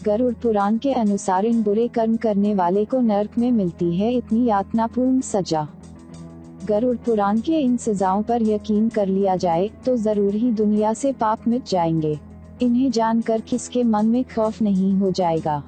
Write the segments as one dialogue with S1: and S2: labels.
S1: गरुड़ पुराण के अनुसार इन बुरे कर्म करने वाले को नरक में मिलती है इतनी यातनापूर्ण सजा। गरुड़ पुराण के इन सजाओं पर यकीन कर लिया जाए तो जरूर ही दुनिया से पाप मिट जाएंगे। इन्हें जानकर किसके मन में खौफ नहीं हो जाएगा।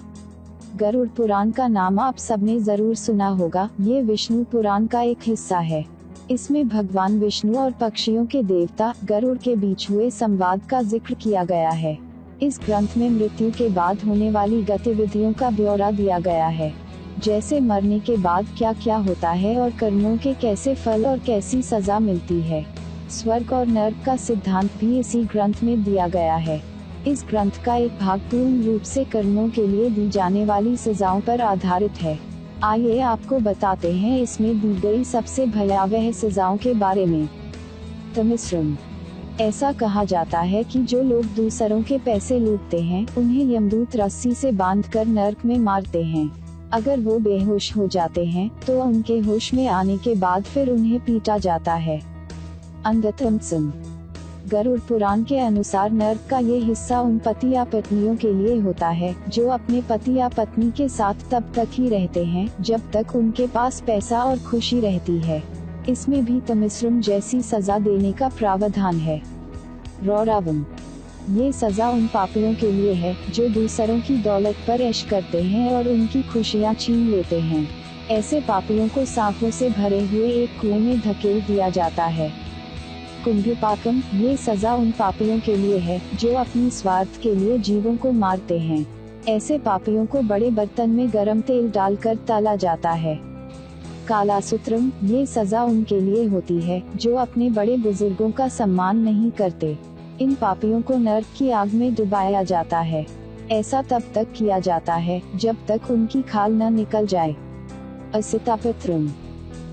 S1: गरुड़ पुराण का नाम आप सबने जरूर सुना होगा। ये विष्णु पुराण का एक हिस्सा है। इसमें भगवान विष्णु और पक्षियों के देवता गरुड़ के बीच हुए संवाद का जिक्र किया गया है। इस ग्रंथ में मृत्यु के बाद होने वाली गतिविधियों का ब्यौरा दिया गया है, जैसे मरने के बाद क्या क्या होता है और कर्मों के कैसे फल और कैसी सजा मिलती है। स्वर्ग और नरक का सिद्धांत भी इसी ग्रंथ में दिया गया है। इस ग्रंथ का एक भाग पूर्ण रूप से कर्मों के लिए दी जाने वाली सजाओं पर आधारित है। आइए आपको बताते हैं इसमें दी गई सबसे भयावह सजाओं के बारे में। तमिश्रम। ऐसा कहा जाता है कि जो लोग दूसरों के पैसे लूटते हैं उन्हें यमदूत रस्सी से बांधकर नरक में मारते हैं। अगर वो बेहोश हो जाते हैं तो उनके होश में आने के बाद फिर उन्हें पीटा जाता है। अंधतमसम। गरुड़ पुराण के अनुसार नरक का ये हिस्सा उन पति या पत्नियों के लिए होता है जो अपने पति या पत्नी के साथ तब तक ही रहते हैं जब तक उनके पास पैसा और खुशी रहती है। इसमें भी तमिश्रम जैसी सजा देने का प्रावधान है। रौरावम। ये सजा उन पापियों के लिए है जो दूसरों की दौलत पर ऐश करते हैं और उनकी खुशियां छीन लेते हैं। ऐसे पापियों को सांपों से भरे हुए एक कुएं में धकेल दिया जाता है। कुंभपाकम। ये सजा उन पापियों के लिए है जो अपनी स्वार्थ के लिए जीवों को मारते हैं। ऐसे पापियों को बड़े बर्तन में गरम तेल डालकर तला जाता है। कालासूत्रम। ये सजा उनके लिए होती है जो अपने बड़े बुजुर्गों का सम्मान नहीं करते। इन पापियों को नरक की आग में डुबाया जाता है। ऐसा तब तक किया जाता है जब तक उनकी खाल न निकल जाए। असितापित्रम।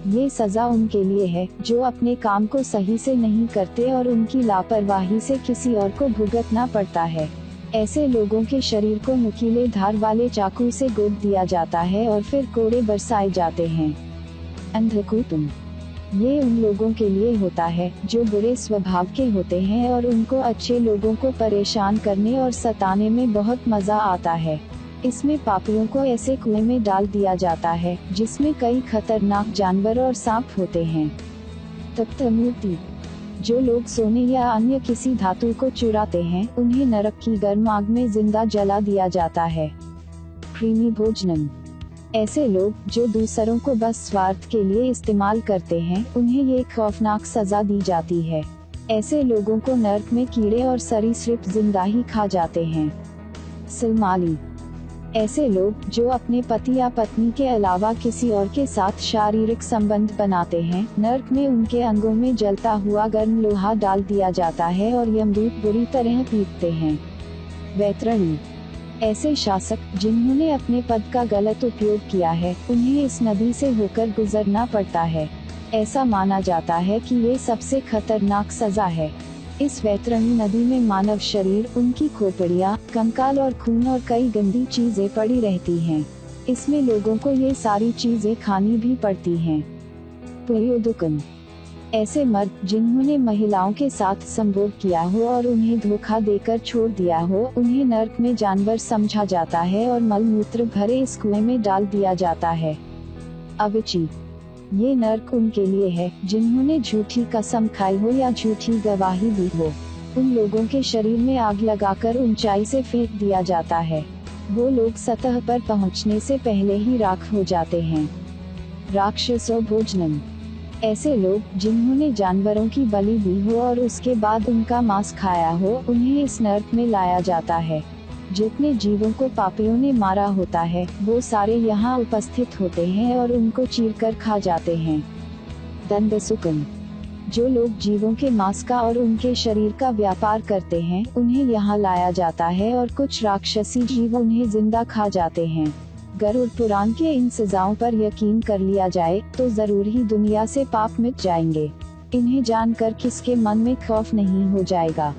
S1: ये सजा उनके लिए है जो अपने काम को सही से नहीं करते और उनकी लापरवाही से किसी और को भुगतना पड़ता है। ऐसे लोगों के शरीर को नुकीले धार वाले चाकू से गोद दिया जाता है और फिर कोड़े बरसाए जाते हैं। अंधकूपम। ये उन लोगों के लिए होता है जो बुरे स्वभाव के होते हैं और उनको अच्छे लोगों को परेशान करने और सताने में बहुत मजा आता है। इसमें पापियों को ऐसे कुएं में डाल दिया जाता है जिसमें कई खतरनाक जानवर और सांप होते हैं। तप्तमूर्ति। जो लोग सोने या अन्य किसी धातु को चुराते हैं उन्हें नरक की गर्म आग में जिंदा जला दिया जाता है। कृमि भोजनम। ऐसे लोग जो दूसरों को बस स्वार्थ के लिए इस्तेमाल करते हैं उन्हें ये खौफनाक सजा दी जाती है। ऐसे लोगों को नरक में कीड़े और सरीसृप जिंदा ही खा जाते हैं। सिलमाली। ऐसे लोग जो अपने पति या पत्नी के अलावा किसी और के साथ शारीरिक संबंध बनाते हैं नरक में उनके अंगों में जलता हुआ गर्म लोहा डाल दिया जाता है और यमदूत बुरी तरह पीटते हैं। वैतरणी। ऐसे शासक जिन्होंने अपने पद का गलत उपयोग किया है उन्हें इस नदी से होकर गुजरना पड़ता है। ऐसा माना जाता है कि ये सबसे खतरनाक सजा है। इस वैतरणी नदी में मानव शरीर, उनकी खोपड़ियाँ, कंकाल और खून और कई गंदी चीजें पड़ी रहती हैं। इसमें लोगों को ये सारी चीजें खानी भी पड़ती हैं। प्रयोदुकन। ऐसे मर्द जिन्होंने महिलाओं के साथ संभोग किया हो और उन्हें धोखा देकर छोड़ दिया हो उन्हें नरक में जानवर समझा जाता है और मलमूत्र भरे इस कुएं में डाल दिया जाता है। अविची। ये नरक उनके लिए है जिन्होंने झूठी कसम खाई हो या झूठी गवाही दी हो। उन लोगों के शरीर में आग लगाकर ऊंचाई से फेंक दिया जाता है। वो लोग सतह पर पहुंचने से पहले ही राख हो जाते हैं। राक्षसो भोजनम। ऐसे लोग जिन्होंने जानवरों की बलि दी हो और उसके बाद उनका मांस खाया हो उन्हें इस नरक में लाया जाता है। जितने जीवों को पापियों ने मारा होता है वो सारे यहाँ उपस्थित होते हैं और उनको चीरकर खा जाते हैं। दंडसुकन। जो लोग जीवों के मांस का और उनके शरीर का व्यापार करते हैं उन्हें यहाँ लाया जाता है और कुछ राक्षसी जीव उन्हें जिंदा खा जाते हैं। गरुड़ पुराण के इन सजाओं पर यकीन कर लिया जाए तो जरूर ही दुनिया से पाप मिट जाएंगे। इन्हें जानकर किसके मन में खौफ नहीं हो जाएगा।